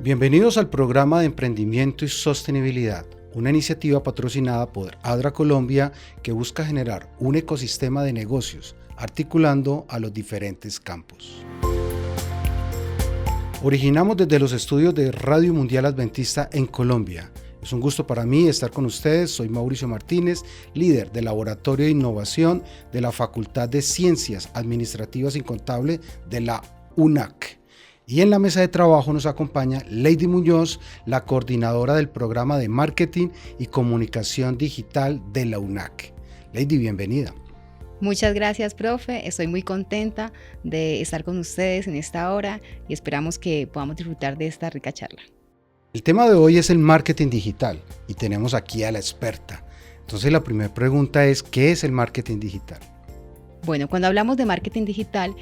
Bienvenidos al programa de Emprendimiento y Sostenibilidad, una iniciativa patrocinada por ADRA Colombia que busca generar un ecosistema de negocios, articulando a los diferentes campos. Originamos desde los estudios de Radio Mundial Adventista en Colombia. Es un gusto para mí estar con ustedes. Soy Mauricio Martínez, líder del Laboratorio de Innovación de la Facultad de Ciencias Administrativas y Contables de la UNAC. Y en la mesa de trabajo nos acompaña Lady Muñoz, la coordinadora del programa de Marketing y Comunicación Digital de la UNAC. Lady, bienvenida. Muchas gracias, profe. Estoy muy contenta de estar con ustedes en esta hora y esperamos que podamos disfrutar de esta rica charla. El tema de hoy es el marketing digital y tenemos aquí a la experta. Entonces la primera pregunta es, ¿qué es el marketing digital? Bueno, cuando hablamos de marketing digital,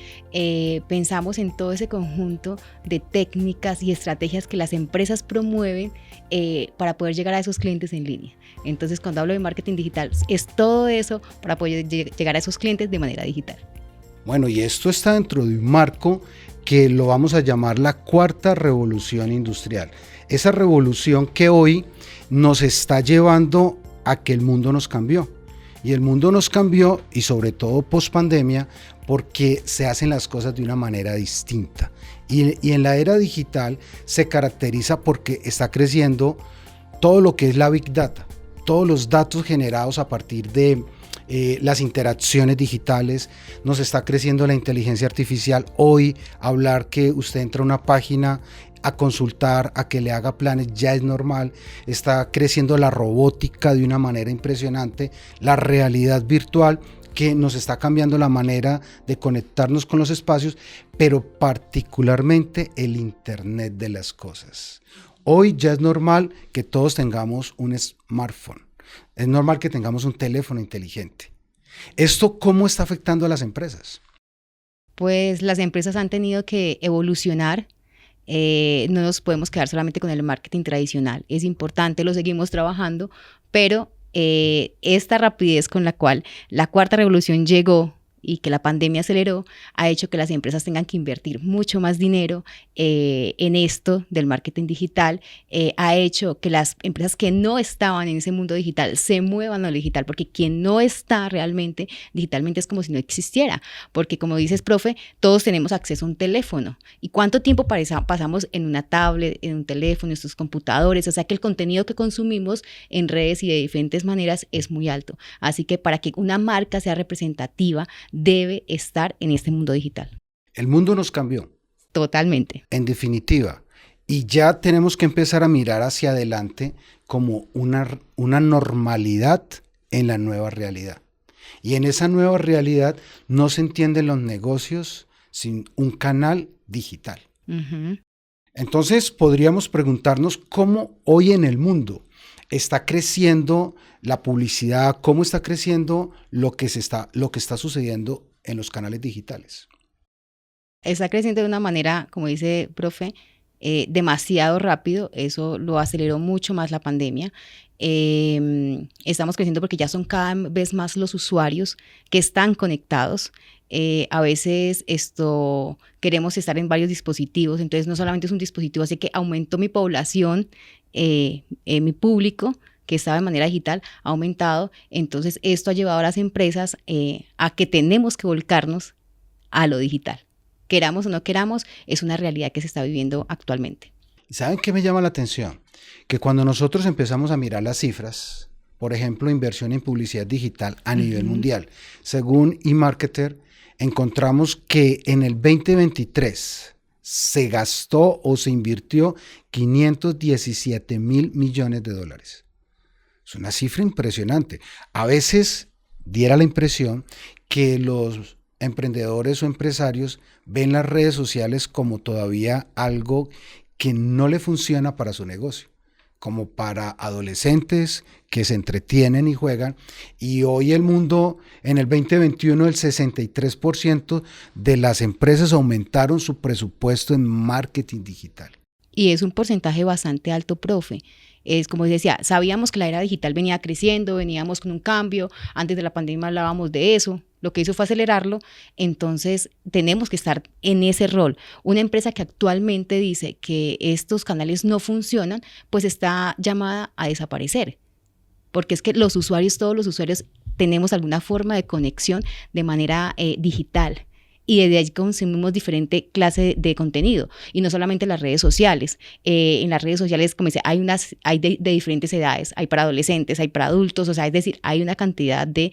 pensamos en todo ese conjunto de técnicas y estrategias que las empresas promueven para poder llegar a esos clientes en línea. Entonces, cuando hablo de marketing digital, es todo eso para poder llegar a esos clientes de manera digital. Bueno, y esto está dentro de un marco que lo vamos a llamar la cuarta revolución industrial. Esa revolución que hoy nos está llevando a que el mundo nos cambió. Y el mundo nos cambió, y sobre todo post pandemia, porque se hacen las cosas de una manera distinta. Y en la era digital se caracteriza porque está creciendo todo lo que es la Big Data, todos los datos generados a partir de las interacciones digitales. Nos está creciendo la inteligencia artificial. Hoy hablar que usted entra a una página a consultar, a que le haga planes, ya es normal. Está creciendo la robótica de una manera impresionante, la realidad virtual que nos está cambiando la manera de conectarnos con los espacios, pero particularmente el Internet de las cosas. Hoy ya es normal que todos tengamos un smartphone, es normal que tengamos un teléfono inteligente. ¿Esto cómo está afectando a las empresas? Pues las empresas han tenido que evolucionar. No nos podemos quedar solamente con el marketing tradicional. Es importante, lo seguimos trabajando, pero esta rapidez con la cual la cuarta revolución llegó y que la pandemia aceleró, ha hecho que las empresas tengan que invertir mucho más dinero en esto del marketing digital, ha hecho que las empresas que no estaban en ese mundo digital se muevan a lo digital, porque quien no está realmente digitalmente es como si no existiera, porque como dices, profe, todos tenemos acceso a un teléfono. ¿Y cuánto tiempo pasamos en una tablet, en un teléfono, en estos computadores? O sea que el contenido que consumimos en redes y de diferentes maneras es muy alto. Así que para que una marca sea representativa, debe estar en este mundo digital. El mundo nos cambió. Totalmente. En definitiva, y ya tenemos que empezar a mirar hacia adelante como una normalidad en la nueva realidad. Y en esa nueva realidad no se entienden los negocios sin un canal digital. Uh-huh. Entonces podríamos preguntarnos cómo hoy en el mundo está creciendo la publicidad, cómo está creciendo lo que está sucediendo en los canales digitales. Está creciendo de una manera, como dice profe, demasiado rápido. Eso lo aceleró mucho más la pandemia. Estamos creciendo porque ya son cada vez más los usuarios que están conectados. A veces queremos estar en varios dispositivos, entonces no solamente es un dispositivo, así que aumentó mi población, mi público que estaba de manera digital ha aumentado. Entonces esto ha llevado a las empresas a que tenemos que volcarnos a lo digital. Queramos o no queramos, es una realidad que se está viviendo actualmente. ¿Saben qué me llama la atención? Que cuando nosotros empezamos a mirar las cifras, por ejemplo, inversión en publicidad digital a nivel mundial, según eMarketer, encontramos que en el 2023 se gastó o se invirtió 517 mil millones de dólares. Es una cifra impresionante. A veces diera la impresión que los emprendedores o empresarios ven las redes sociales como todavía algo que no le funciona para su negocio, como para adolescentes que se entretienen y juegan. Y hoy el mundo, en el 2021, el 63% de las empresas aumentaron su presupuesto en marketing digital. Y es un porcentaje bastante alto, profe. Es como decía, sabíamos que la era digital venía creciendo, veníamos con un cambio, antes de la pandemia hablábamos de eso, lo que hizo fue acelerarlo, entonces tenemos que estar en ese rol. Una empresa que actualmente dice que estos canales no funcionan, pues está llamada a desaparecer, porque es que los usuarios, todos los usuarios, tenemos alguna forma de conexión de manera digital. Y desde allí consumimos diferente clase de contenido, y no solamente las redes sociales. En las redes sociales, como dice, hay de diferentes edades, hay para adolescentes, hay para adultos, o sea, es decir, hay una cantidad de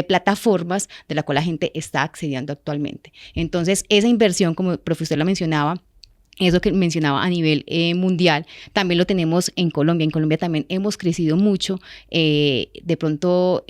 plataformas de la cual la gente está accediendo actualmente. Entonces, esa inversión, como el profesor lo mencionaba, eso que mencionaba a nivel mundial, también lo tenemos en Colombia. En Colombia también hemos crecido mucho. De pronto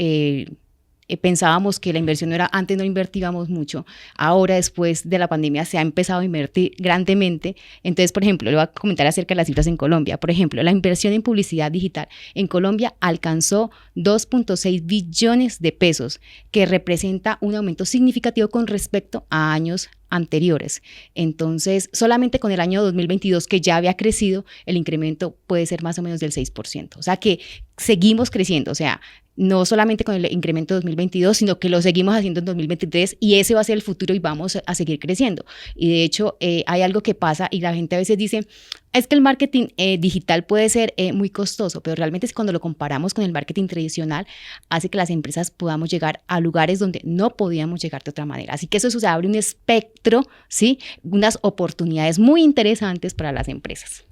pensábamos que la inversión no era, antes no invertíamos mucho, ahora después de la pandemia se ha empezado a invertir grandemente. Entonces, por ejemplo, le voy a comentar acerca de las cifras en Colombia. Por ejemplo, la inversión en publicidad digital en Colombia alcanzó 2.6 billones de pesos, que representa un aumento significativo con respecto a años anteriores. Entonces, solamente con el año 2022, que ya había crecido, el incremento puede ser más o menos del 6%. O sea que seguimos creciendo, o sea, no solamente con el incremento de 2022, sino que lo seguimos haciendo en 2023, y ese va a ser el futuro y vamos a seguir creciendo. Y de hecho, hay algo que pasa y la gente a veces dice, es que el marketing digital puede ser muy costoso, pero realmente es cuando lo comparamos con el marketing tradicional, hace que las empresas podamos llegar a lugares donde no podíamos llegar de otra manera. Así que eso se abre un espectro, ¿sí? Unas oportunidades muy interesantes para las empresas.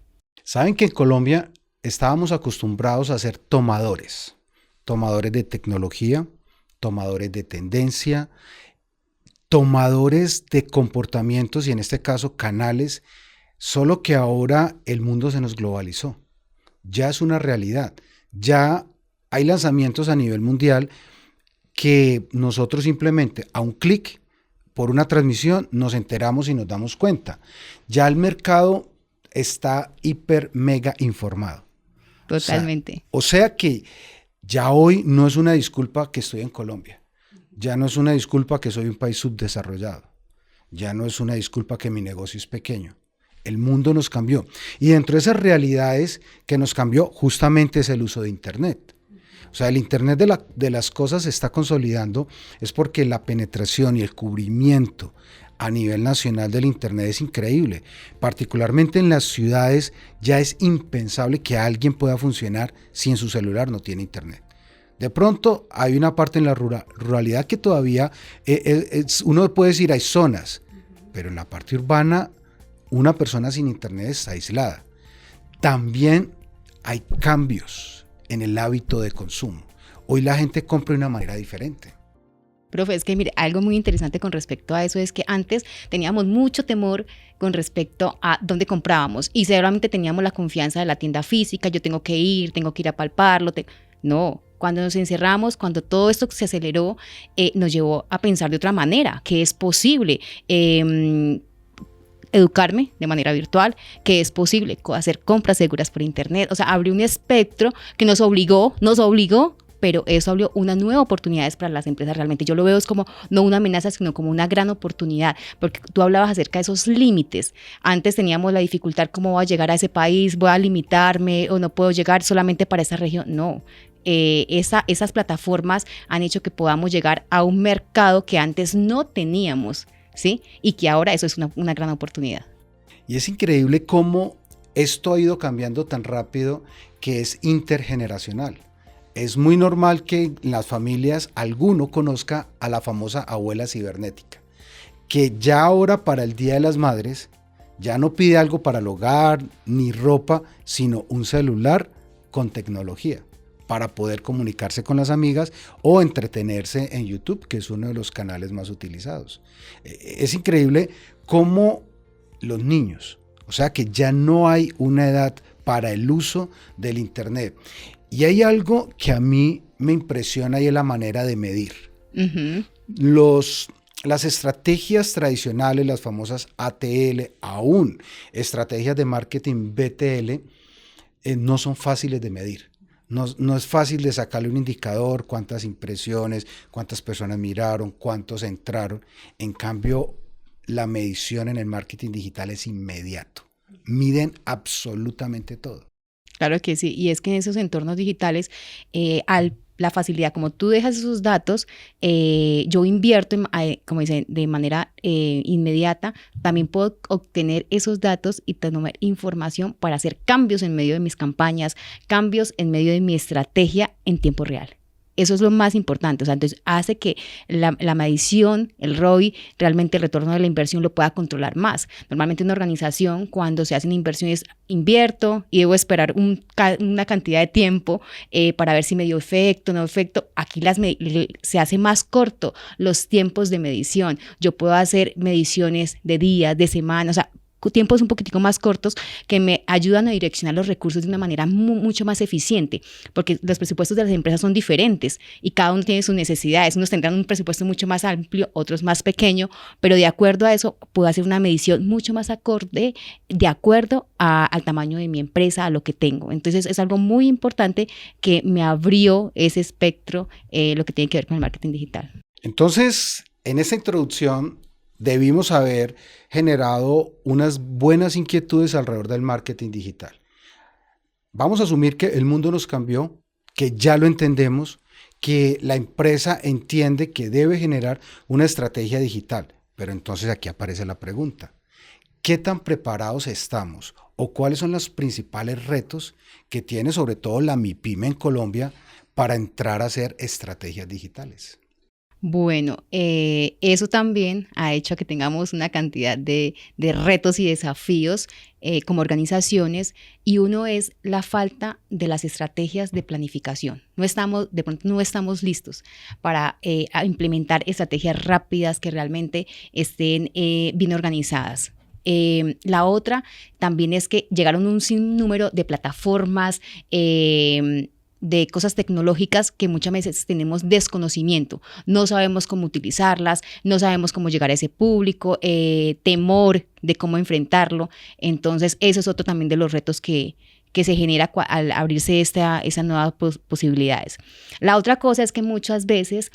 Saben que en Colombia estábamos acostumbrados a ser tomadores de tecnología, tomadores de tendencia, tomadores de comportamientos y en este caso canales, solo que ahora el mundo se nos globalizó. Ya es una realidad. Ya hay lanzamientos a nivel mundial que nosotros simplemente a un clic por una transmisión nos enteramos y nos damos cuenta. Ya el mercado está hiper mega informado. Totalmente. O sea que ya hoy no es una disculpa que estoy en Colombia, ya no es una disculpa que soy un país subdesarrollado, ya no es una disculpa que mi negocio es pequeño. El mundo nos cambió, y dentro de esas realidades que nos cambió justamente es el uso de Internet. O sea, el Internet de las cosas se está consolidando, es porque la penetración y el cubrimiento a nivel nacional del Internet es increíble. Particularmente en las ciudades ya es impensable que alguien pueda funcionar si en su celular no tiene Internet. De pronto hay una parte en la ruralidad que todavía uno puede decir hay zonas, pero en la parte urbana una persona sin Internet está aislada. También hay cambios en el hábito de consumo. Hoy la gente compra de una manera diferente. Profe, es que mire, algo muy interesante con respecto a eso es que antes teníamos mucho temor con respecto a dónde comprábamos, y seguramente teníamos la confianza de la tienda física, yo tengo que ir a palparlo. No, cuando nos encerramos, cuando todo esto se aceleró, nos llevó a pensar de otra manera, que es posible educarme de manera virtual, que es posible hacer compras seguras por Internet. O sea, abrió un espectro que nos obligó, pero eso abrió unas nuevas oportunidades para las empresas. Realmente yo lo veo es como no una amenaza, sino como una gran oportunidad, porque tú hablabas acerca de esos límites. Antes teníamos la dificultad, ¿cómo voy a llegar a ese país? ¿Voy a limitarme o no puedo llegar solamente para esa región? No. Esas plataformas han hecho que podamos llegar a un mercado que antes no teníamos, ¿sí? Y que ahora eso es una gran oportunidad. Y es increíble cómo esto ha ido cambiando tan rápido, que es intergeneracional. Es muy normal que en las familias alguno conozca a la famosa abuela cibernética, que ya ahora para el Día de las Madres ya no pide algo para el hogar ni ropa, sino un celular con tecnología para poder comunicarse con las amigas o entretenerse en YouTube, que es uno de los canales más utilizados. Es increíble cómo los niños, o sea que ya no hay una edad para el uso del Internet. Y hay algo que a mí me impresiona y es la manera de medir. Uh-huh. Las estrategias tradicionales, las famosas ATL, aún estrategias de marketing BTL, no son fáciles de medir. No es fácil de sacarle un indicador, cuántas impresiones, cuántas personas miraron, cuántos entraron. En cambio, la medición en el marketing digital es inmediato. Miden absolutamente todo. Claro que sí, y es que en esos entornos digitales, al la facilidad, como tú dejas esos datos, yo invierto, como dicen, de manera inmediata, también puedo obtener esos datos y tener información para hacer cambios en medio de mis campañas, cambios en medio de mi estrategia en tiempo real. Eso es lo más importante, o sea, entonces hace que la medición, el ROI, realmente el retorno de la inversión lo pueda controlar más. Normalmente una organización, cuando se hacen inversiones, invierto y debo esperar una cantidad de tiempo para ver si me dio efecto, no efecto. Aquí se hace más corto los tiempos de medición. Yo puedo hacer mediciones de días, de semanas, o sea, tiempos un poquitico más cortos que me ayudan a direccionar los recursos de una manera mucho más eficiente, porque los presupuestos de las empresas son diferentes y cada uno tiene sus necesidades. Unos tendrán un presupuesto mucho más amplio, otros más pequeño, pero de acuerdo a eso puedo hacer una medición mucho más acorde, de acuerdo al tamaño de mi empresa, a lo que tengo. Entonces es algo muy importante que me abrió ese espectro, lo que tiene que ver con el marketing digital. Entonces, en esta introducción debimos haber generado unas buenas inquietudes alrededor del marketing digital. Vamos a asumir que el mundo nos cambió, que ya lo entendemos, que la empresa entiende que debe generar una estrategia digital. Pero entonces aquí aparece la pregunta: ¿qué tan preparados estamos o cuáles son los principales retos que tiene sobre todo la MIPYME en Colombia para entrar a hacer estrategias digitales? Bueno, eso también ha hecho que tengamos una cantidad de retos y desafíos como organizaciones, y uno es la falta de las estrategias de planificación. De pronto no estamos listos para implementar estrategias rápidas que realmente estén bien organizadas. La otra también es que llegaron un sinnúmero de plataformas, de cosas tecnológicas que muchas veces tenemos desconocimiento, no sabemos cómo utilizarlas, no sabemos cómo llegar a ese público, temor de cómo enfrentarlo. Entonces, eso es otro también de los retos que se genera al abrirse esas nuevas posibilidades. La otra cosa es que muchas veces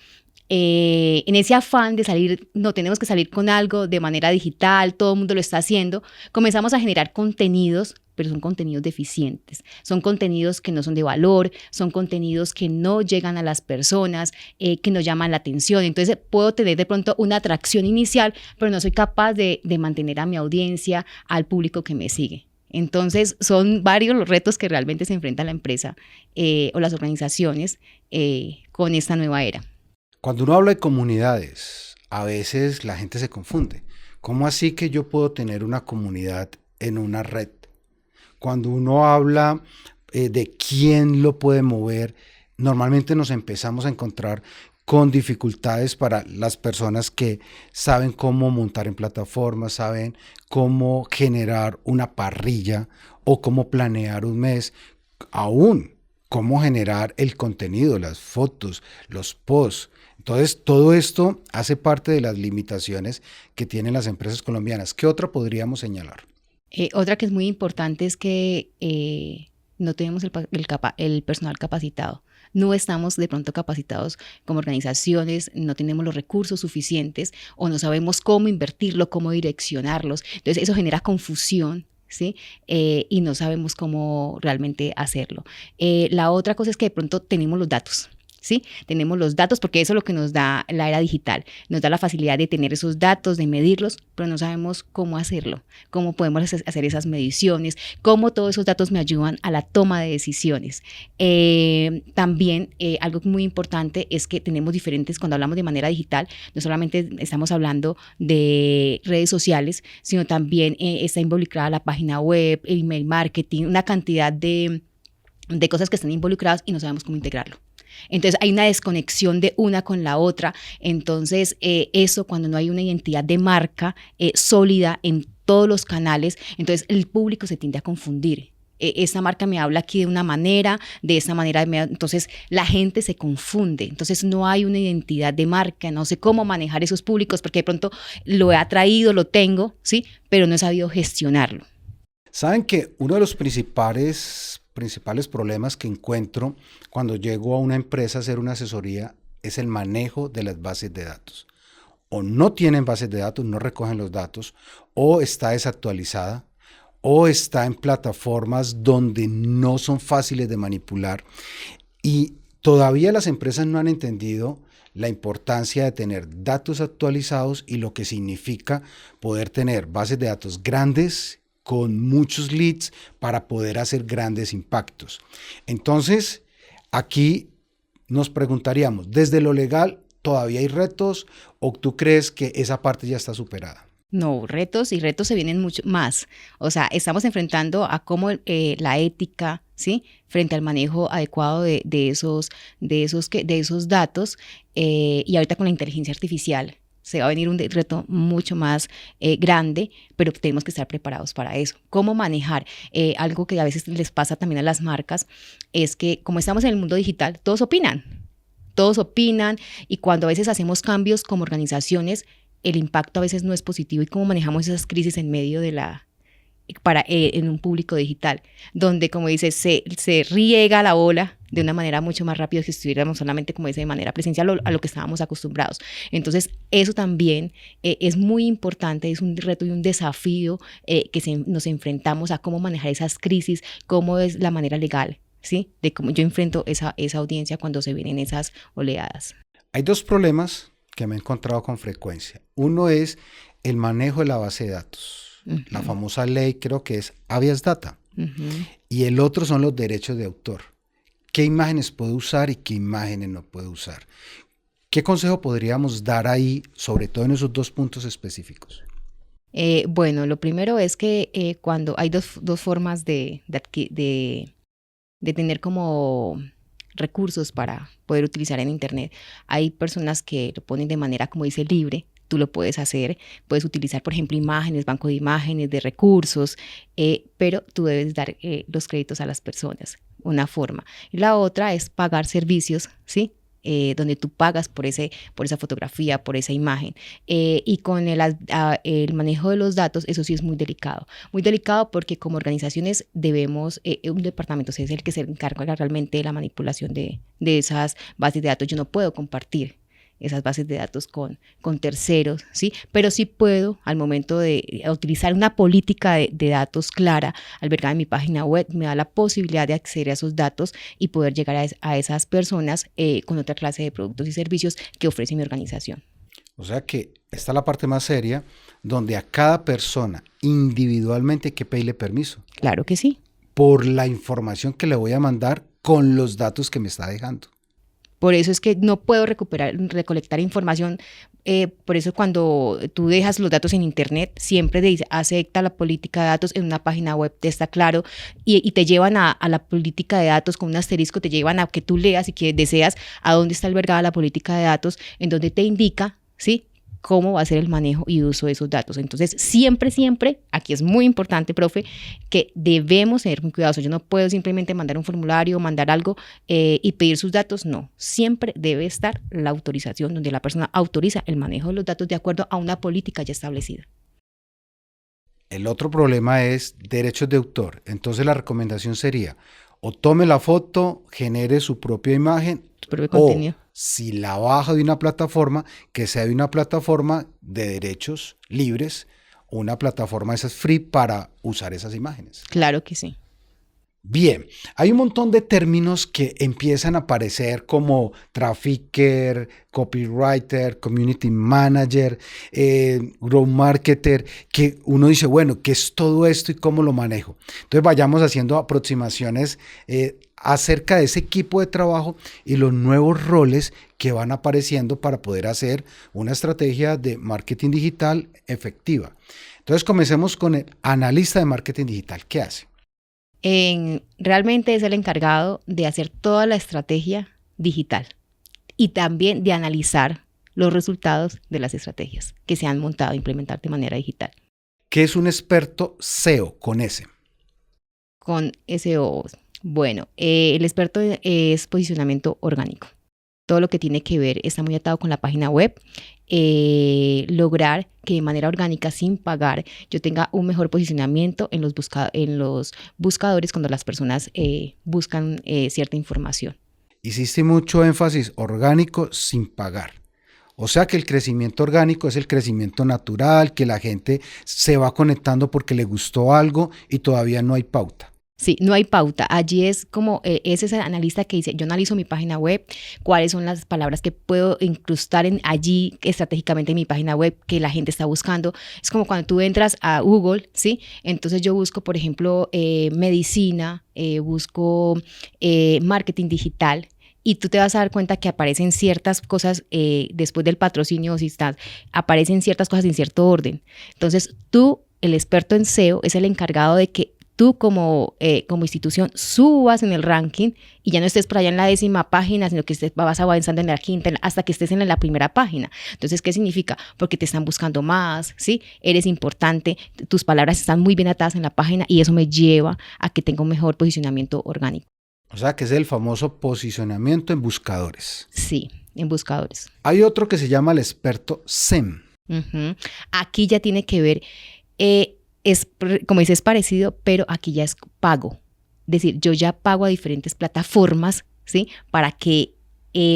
en ese afán de salir, no tenemos que salir con algo de manera digital, todo el mundo lo está haciendo, comenzamos a generar contenidos, pero son contenidos deficientes, son contenidos que no son de valor, son contenidos que no llegan a las personas, que no llaman la atención. Entonces puedo tener de pronto una atracción inicial, pero no soy capaz de mantener a mi audiencia, al público que me sigue. Entonces son varios los retos que realmente se enfrenta la empresa o las organizaciones con esta nueva era. Cuando uno habla de comunidades, a veces la gente se confunde. ¿Cómo así que yo puedo tener una comunidad en una red? Cuando uno habla de quién lo puede mover, normalmente nos empezamos a encontrar con dificultades para las personas que saben cómo montar en plataformas, saben cómo generar una parrilla o cómo planear un mes, aún cómo generar el contenido, las fotos, los posts. Entonces, todo esto hace parte de las limitaciones que tienen las empresas colombianas. ¿Qué otra podríamos señalar? Otra que es muy importante es que no tenemos el personal capacitado. No estamos de pronto capacitados como organizaciones, no tenemos los recursos suficientes o no sabemos cómo invertirlo, cómo direccionarlos. Entonces, eso genera confusión, ¿sí? Y no sabemos cómo realmente hacerlo. La otra cosa es que de pronto tenemos los datos. ¿Sí? Tenemos los datos, porque eso es lo que nos da la era digital, nos da la facilidad de tener esos datos, de medirlos, pero no sabemos cómo hacerlo, cómo podemos hacer esas mediciones, cómo todos esos datos me ayudan a la toma de decisiones. También algo muy importante es que tenemos diferentes, cuando hablamos de manera digital, no solamente estamos hablando de redes sociales, sino también está involucrada la página web, el email marketing, una cantidad de cosas que están involucradas y no sabemos cómo integrarlo. Entonces hay una desconexión de una con la otra. Entonces eso, cuando no hay una identidad de marca sólida en todos los canales, entonces el público se tiende a confundir. Esta marca me habla aquí de una manera, de esta manera, entonces la gente se confunde. Entonces no hay una identidad de marca, no sé cómo manejar esos públicos, porque de pronto lo he atraído, lo tengo, ¿sí? Pero no he sabido gestionarlo. Saben que uno de los principales problemas que encuentro cuando llego a una empresa a hacer una asesoría es el manejo de las bases de datos. O no tienen bases de datos, no recogen los datos, o está desactualizada, o está en plataformas donde no son fáciles de manipular. Y Todavía las empresas no han entendido la importancia de tener datos actualizados y lo que significa poder tener bases de datos grandes con muchos leads para poder hacer grandes impactos. Entonces, aquí nos preguntaríamos, ¿desde lo legal todavía hay retos o tú crees que esa parte ya está superada? No, retos y retos se vienen mucho más. O sea, estamos enfrentando a cómo la ética, ¿sí? Frente al manejo adecuado de esos datos y ahorita con la inteligencia artificial se va a venir un reto mucho más grande, pero tenemos que estar preparados para eso. ¿Cómo manejar? Algo que a veces les pasa también a las marcas es que como estamos en el mundo digital, todos opinan y cuando a veces hacemos cambios como organizaciones, el impacto a veces no es positivo y cómo manejamos esas crisis en medio de en un público digital, donde, como dices, se riega la ola de una manera mucho más rápida que si estuviéramos solamente, como dice, de manera presencial a lo que estábamos acostumbrados. Entonces, eso también es muy importante, es un reto y un desafío nos enfrentamos a cómo manejar esas crisis, cómo es la manera legal, ¿sí? De cómo yo enfrento esa audiencia cuando se vienen esas oleadas. Hay dos problemas que me he encontrado con frecuencia. Uno es el manejo de la base de datos. La famosa ley, creo que es habeas data. Y el otro son los derechos de autor. ¿Qué imágenes puedo usar y qué imágenes no puedo usar? ¿Qué consejo podríamos dar ahí, sobre todo en esos dos puntos específicos? Bueno, lo primero es que cuando hay dos formas de tener como recursos para poder utilizar en Internet. Hay personas que lo ponen de manera, como dice, libre. Tú lo puedes hacer, puedes utilizar, por ejemplo, imágenes, banco de imágenes, de recursos, pero tú debes dar los créditos a las personas, una forma. Y la otra es pagar servicios, ¿sí? Donde tú pagas por esa fotografía, por esa imagen. Y con el manejo de los datos, eso sí es muy delicado porque como organizaciones debemos, un departamento es el que se encarga realmente de la manipulación de esas bases de datos. Yo no puedo compartir esas bases de datos con terceros, ¿sí? Pero sí puedo, al momento de utilizar una política de datos clara, albergada en mi página web, me da la posibilidad de acceder a esos datos y poder llegar a esas personas con otra clase de productos y servicios que ofrece mi organización. O sea que esta es la parte más seria, donde a cada persona individualmente hay que pedirle permiso. Claro que sí. Por la información que le voy a mandar con los datos que me está dejando. Por eso es que no puedo recolectar información. Por eso cuando tú dejas los datos en Internet, siempre te dice, acepta la política de datos en una página web, te está claro, y te llevan a la política de datos con un asterisco, te llevan a que tú leas y que deseas a dónde está albergada la política de datos, en donde te indica, ¿sí?, cómo va a ser el manejo y uso de esos datos. Entonces, siempre, aquí es muy importante, profe, que debemos tener muy cuidado. Yo no puedo simplemente mandar un formulario, mandar algo y pedir sus datos. No, siempre debe estar la autorización donde la persona autoriza el manejo de los datos de acuerdo a una política ya establecida. El otro problema es derechos de autor. Entonces, la recomendación sería o tome la foto, genere su propia imagen, su propio contenido. Si la baja de una plataforma, que sea de una plataforma de derechos libres, o una plataforma esa es free para usar esas imágenes. Claro que sí. Bien, hay un montón de términos que empiezan a aparecer como trafficker, copywriter, community manager, growth marketer, que uno dice, bueno, ¿qué es todo esto y cómo lo manejo? Entonces vayamos haciendo aproximaciones acerca de ese equipo de trabajo y los nuevos roles que van apareciendo para poder hacer una estrategia de marketing digital efectiva. Entonces comencemos con el analista de marketing digital. ¿Qué hace? Realmente es el encargado de hacer toda la estrategia digital y también de analizar los resultados de las estrategias que se han montado e implementar de manera digital. ¿Qué es un experto SEO con S? Con SEO, bueno, el experto es posicionamiento orgánico. Todo lo que tiene que ver está muy atado con la página web, lograr que de manera orgánica, sin pagar, yo tenga un mejor posicionamiento en los buscadores cuando las personas buscan cierta información. Hiciste mucho énfasis orgánico sin pagar. O sea que el crecimiento orgánico es el crecimiento natural, que la gente se va conectando porque le gustó algo y todavía no hay pauta. Sí, no hay pauta. Allí es como, es ese analista que dice, yo analizo mi página web, cuáles son las palabras que puedo incrustar allí estratégicamente en mi página web que la gente está buscando. Es como cuando tú entras a Google, ¿sí? Entonces yo busco, por ejemplo, medicina, busco marketing digital, y tú te vas a dar cuenta que aparecen ciertas cosas después del patrocinio, si estás, aparecen ciertas cosas en cierto orden. Entonces tú, el experto en SEO, es el encargado de que tú como institución subas en el ranking y ya no estés por allá en la 10ª página, sino que vas avanzando en la 5ª hasta que estés en la primera página. Entonces, ¿qué significa? Porque te están buscando más, ¿sí? Eres importante, tus palabras están muy bien atadas en la página y eso me lleva a que tenga un mejor posicionamiento orgánico. O sea, que es el famoso posicionamiento en buscadores. Sí, en buscadores. Hay otro que se llama el experto SEM. Uh-huh. Aquí ya tiene que ver... como dices, es parecido, pero aquí ya es pago. Es decir, yo ya pago a diferentes plataformas, ¿sí? Para que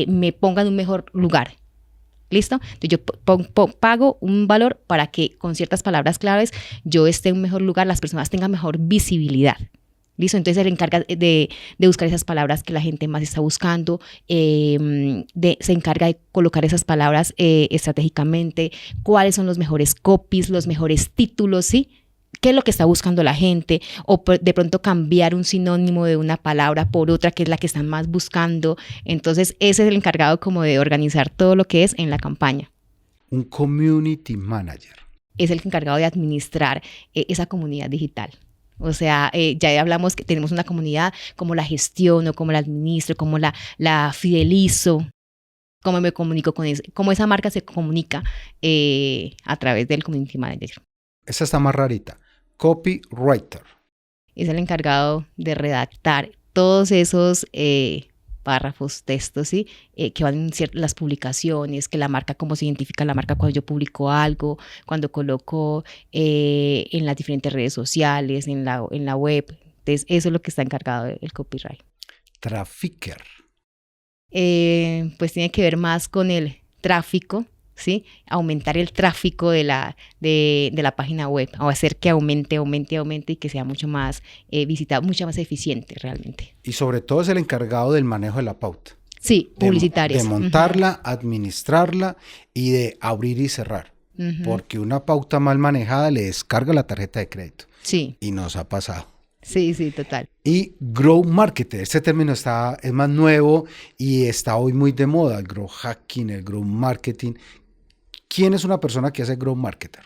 me pongan en un mejor lugar. ¿Listo? Entonces yo pago un valor para que con ciertas palabras claves yo esté en un mejor lugar, las personas tengan mejor visibilidad. ¿Listo? Entonces él encarga de buscar esas palabras que la gente más está buscando, se encarga de colocar esas palabras estratégicamente, cuáles son los mejores copies, los mejores títulos, ¿sí? ¿Qué es lo que está buscando la gente? O de pronto cambiar un sinónimo de una palabra por otra que es la que están más buscando. Entonces ese es el encargado como de organizar todo lo que es en la campaña. Un community manager. Es el encargado de administrar esa comunidad digital. O sea, ya hablamos que tenemos una comunidad, cómo la gestiono, cómo la administro, cómo la fidelizo, cómo me comunico con eso, cómo esa marca se comunica a través del community manager. Esa está más rarita. Copywriter. Es el encargado de redactar todos esos párrafos, textos, ¿sí? Que van en las publicaciones, que la marca, cómo se identifica la marca cuando yo publico algo, cuando coloco en las diferentes redes sociales, en la web. Entonces, eso es lo que está encargado el copyright. Trafficker. Pues tiene que ver más con el tráfico, ¿sí? Aumentar el tráfico de la página web, o hacer que aumente y que sea mucho más visitado, mucho más eficiente realmente. Y sobre todo es el encargado del manejo de la pauta. Sí, publicitarias. De montarla, administrarla y de abrir y cerrar. Porque una pauta mal manejada le descarga la tarjeta de crédito. Sí. Y nos ha pasado. Sí, total. Y Growth Marketer, este término es más nuevo y está hoy muy de moda, el Growth Hacking, el Growth Marketing. ¿Quién es una persona que hace Growth Marketer?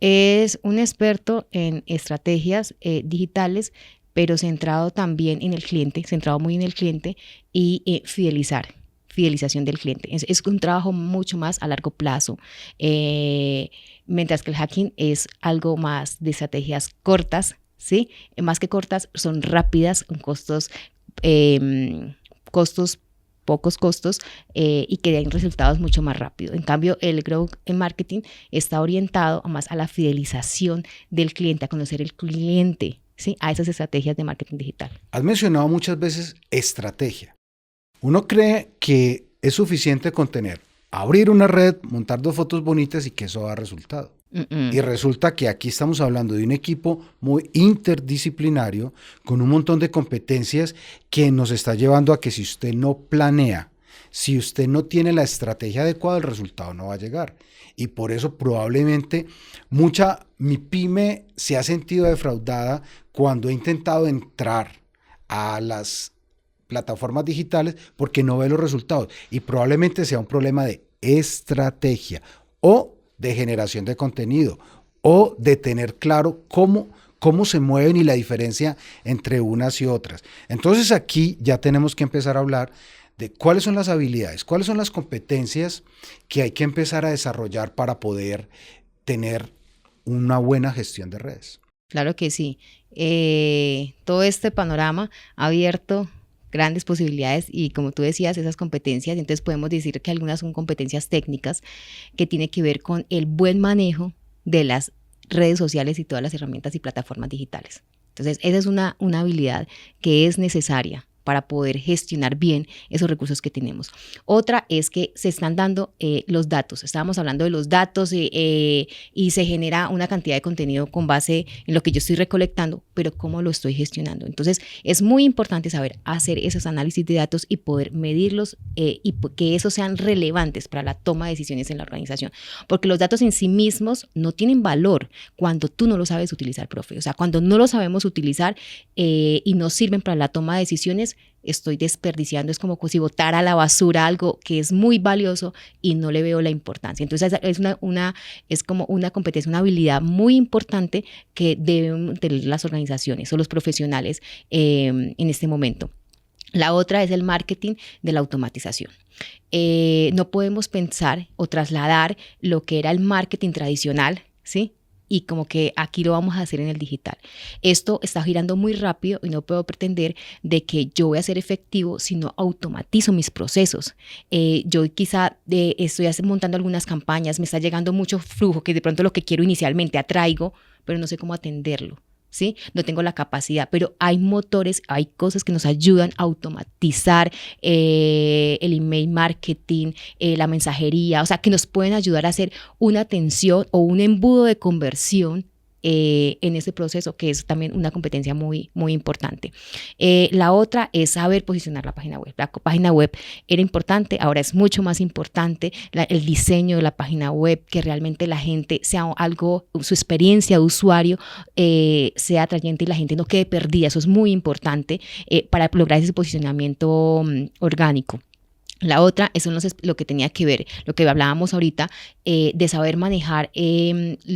Es un experto en estrategias digitales, pero centrado también en el cliente, centrado muy en el cliente y fidelización del cliente. Es un trabajo mucho más a largo plazo, mientras que el hacking es algo más de estrategias cortas, ¿sí? Más que cortas, son rápidas, con pocos costos y que den resultados mucho más rápido. En cambio, el Growth Marketing está orientado más a la fidelización del cliente, a conocer el cliente, ¿sí? A esas estrategias de marketing digital. Has mencionado muchas veces estrategia. Uno cree que es suficiente con abrir una red, montar 2 fotos bonitas y que eso da resultado. Y resulta que aquí estamos hablando de un equipo muy interdisciplinario con un montón de competencias que nos está llevando a que si usted no planea, si usted no tiene la estrategia adecuada, el resultado no va a llegar. Y por eso probablemente mi pyme se ha sentido defraudada cuando he intentado entrar a las plataformas digitales porque no ve los resultados. Y probablemente sea un problema de estrategia o de generación de contenido o de tener claro cómo se mueven y la diferencia entre unas y otras. Entonces aquí ya tenemos que empezar a hablar de cuáles son las habilidades, cuáles son las competencias que hay que empezar a desarrollar para poder tener una buena gestión de redes. Claro que sí. Todo este panorama ha abierto grandes posibilidades y como tú decías, esas competencias, entonces podemos decir que algunas son competencias técnicas que tienen que ver con el buen manejo de las redes sociales y todas las herramientas y plataformas digitales. Entonces esa es una habilidad que es necesaria para poder gestionar bien esos recursos que tenemos. Otra es que se están dando los datos. Estábamos hablando de los datos y se genera una cantidad de contenido con base en lo que yo estoy recolectando, pero cómo lo estoy gestionando. Entonces, es muy importante saber hacer esos análisis de datos y poder medirlos y que esos sean relevantes para la toma de decisiones en la organización. Porque los datos en sí mismos no tienen valor cuando tú no lo sabes utilizar, profe. O sea, cuando no lo sabemos utilizar y no sirven para la toma de decisiones, estoy desperdiciando, es como si botara a la basura algo que es muy valioso y no le veo la importancia. Entonces es como una competencia, una habilidad muy importante que deben tener las organizaciones o los profesionales en este momento. La otra es el marketing de la automatización. No podemos pensar o trasladar lo que era el marketing tradicional, ¿sí? Y como que aquí lo vamos a hacer en el digital. Esto está girando muy rápido y no puedo pretender de que yo voy a ser efectivo si no automatizo mis procesos. Yo quizá estoy montando algunas campañas, me está llegando mucho flujo que de pronto lo que quiero inicialmente atraigo, pero no sé cómo atenderlo. ¿Sí? No tengo la capacidad, pero hay motores, hay cosas que nos ayudan a automatizar el email marketing, la mensajería, o sea, que nos pueden ayudar a hacer una atención o un embudo de conversión en ese proceso, que es también una competencia muy, muy importante. La otra es saber posicionar la página web. La página web era importante, ahora es mucho más importante el diseño de la página web, que realmente la gente sea algo, su experiencia de usuario sea atrayente y la gente no quede perdida. Eso es muy importante para lograr ese posicionamiento orgánico. La otra, eso es lo que tenía que ver, lo que hablábamos ahorita, de saber manejar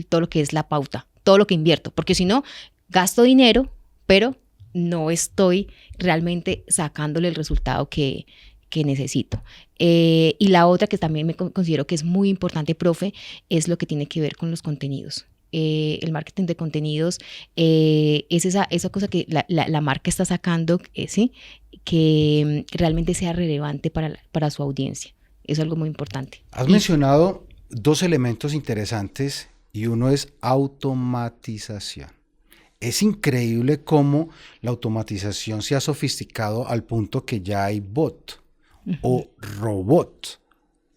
todo lo que es la pauta, todo lo que invierto, porque si no, gasto dinero, pero no estoy realmente sacándole el resultado que necesito. Y la otra que también me considero que es muy importante, profe, es lo que tiene que ver con los contenidos. El marketing de contenidos es esa cosa que la marca está sacando, ¿sí? Que realmente sea relevante para su audiencia. Es algo muy importante. Has mencionado dos elementos interesantes y uno es automatización. Es increíble cómo la automatización se ha sofisticado al punto que ya hay bot o robot.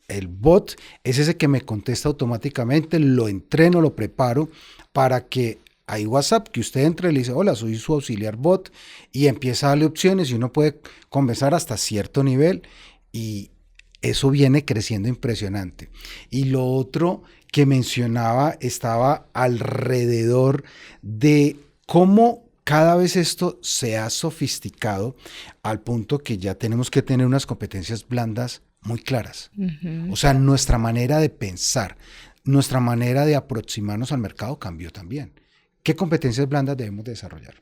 El bot es ese que me contesta automáticamente, lo entreno, lo preparo para que hay WhatsApp que usted entre y le dice, hola, soy su auxiliar bot, y empieza a darle opciones y uno puede conversar hasta cierto nivel y eso viene creciendo impresionante. Y lo otro que mencionaba estaba alrededor de cómo cada vez esto se ha sofisticado al punto que ya tenemos que tener unas competencias blandas muy claras. O sea, nuestra manera de pensar, nuestra manera de aproximarnos al mercado cambió también. ¿Qué competencias blandas debemos desarrollar?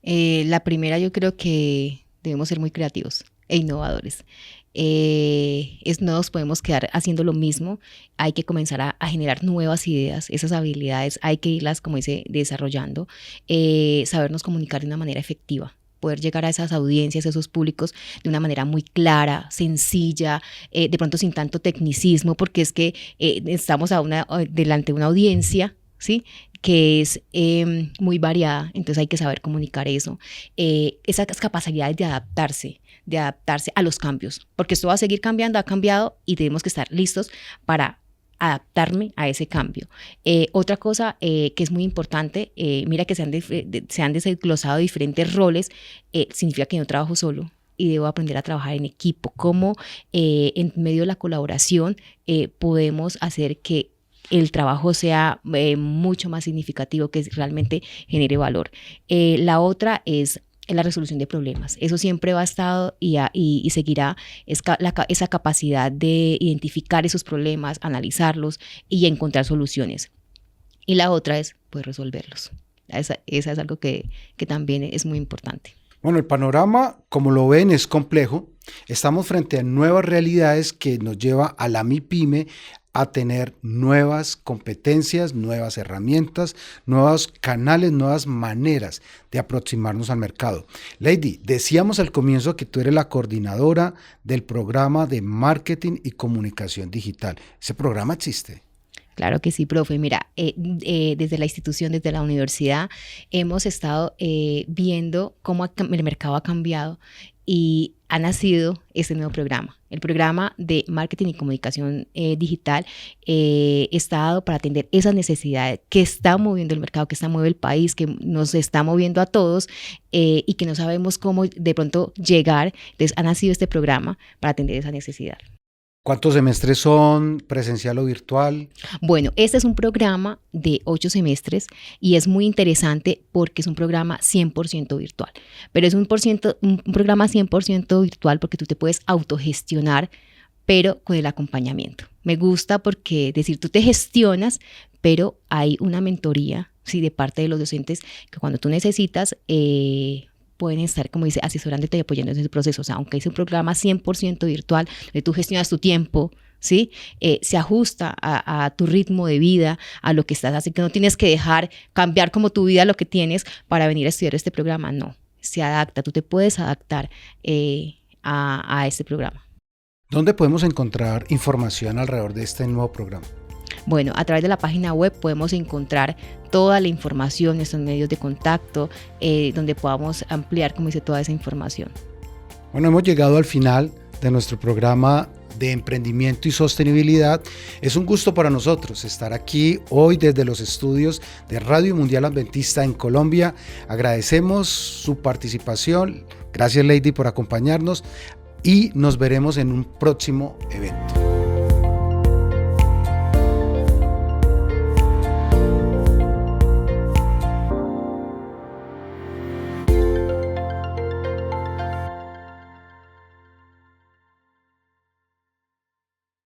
La primera, yo creo que debemos ser muy creativos e innovadores. No nos podemos quedar haciendo lo mismo, hay que comenzar a generar nuevas ideas, esas habilidades hay que irlas, como dice, desarrollando, sabernos comunicar de una manera efectiva, poder llegar a esas audiencias, a esos públicos de una manera muy clara, sencilla, de pronto sin tanto tecnicismo, porque es que estamos delante de una audiencia, ¿sí? Que es muy variada, entonces hay que saber comunicar eso, esas capacidades de adaptarse a los cambios, porque esto va a seguir cambiando, ha cambiado y tenemos que estar listos para adaptarme a ese cambio. Otra cosa que es muy importante, mira que se han desglosado diferentes roles, significa que no trabajo solo y debo aprender a trabajar en equipo, cómo en medio de la colaboración podemos hacer que el trabajo sea mucho más significativo, que realmente genere valor. La otra es la resolución de problemas. Eso siempre va a estar y seguirá, esa capacidad de identificar esos problemas, analizarlos y encontrar soluciones. Y la otra es poder resolverlos. Esa es algo que también es muy importante. Bueno, el panorama, como lo ven, es complejo. Estamos frente a nuevas realidades que nos lleva a la MIPYME a tener nuevas competencias, nuevas herramientas, nuevos canales, nuevas maneras de aproximarnos al mercado. Lady, decíamos al comienzo que tú eres la coordinadora del programa de marketing y comunicación digital. ¿Ese programa existe? Claro que sí, profe. Mira, desde la institución, desde la universidad, hemos estado viendo cómo el mercado ha cambiado y ha nacido este nuevo programa. El programa de marketing y comunicación digital está dado para atender esas necesidades que está moviendo el mercado, que está moviendo el país, que nos está moviendo a todos y que no sabemos cómo de pronto llegar. Entonces ha nacido este programa para atender esa necesidad. ¿Cuántos semestres son, presencial o virtual? Bueno, este es un programa de 8 semestres y es muy interesante porque es un programa 100% virtual. Pero es un programa 100% virtual porque tú te puedes autogestionar, pero con el acompañamiento. Me gusta porque, decir, tú te gestionas, pero hay una mentoría, ¿sí?, de parte de los docentes que cuando tú necesitas pueden estar, como dice, asesorándote y apoyándote en ese proceso. O sea, aunque es un programa 100% virtual, donde tú gestionas tu tiempo, ¿sí? Se ajusta a tu ritmo de vida, a lo que estás, así que no tienes que cambiar como tu vida lo que tienes para venir a estudiar este programa, no, se adapta, tú te puedes adaptar a este programa. ¿Dónde podemos encontrar información alrededor de este nuevo programa? Bueno, a través de la página web podemos encontrar toda la información, nuestros medios de contacto, donde podamos ampliar, como dice, toda esa información. Bueno, hemos llegado al final de nuestro programa de emprendimiento y sostenibilidad. Es un gusto para nosotros estar aquí hoy desde los estudios de Radio Mundial Adventista en Colombia. Agradecemos su participación. Gracias, Lady, por acompañarnos y nos veremos en un próximo evento.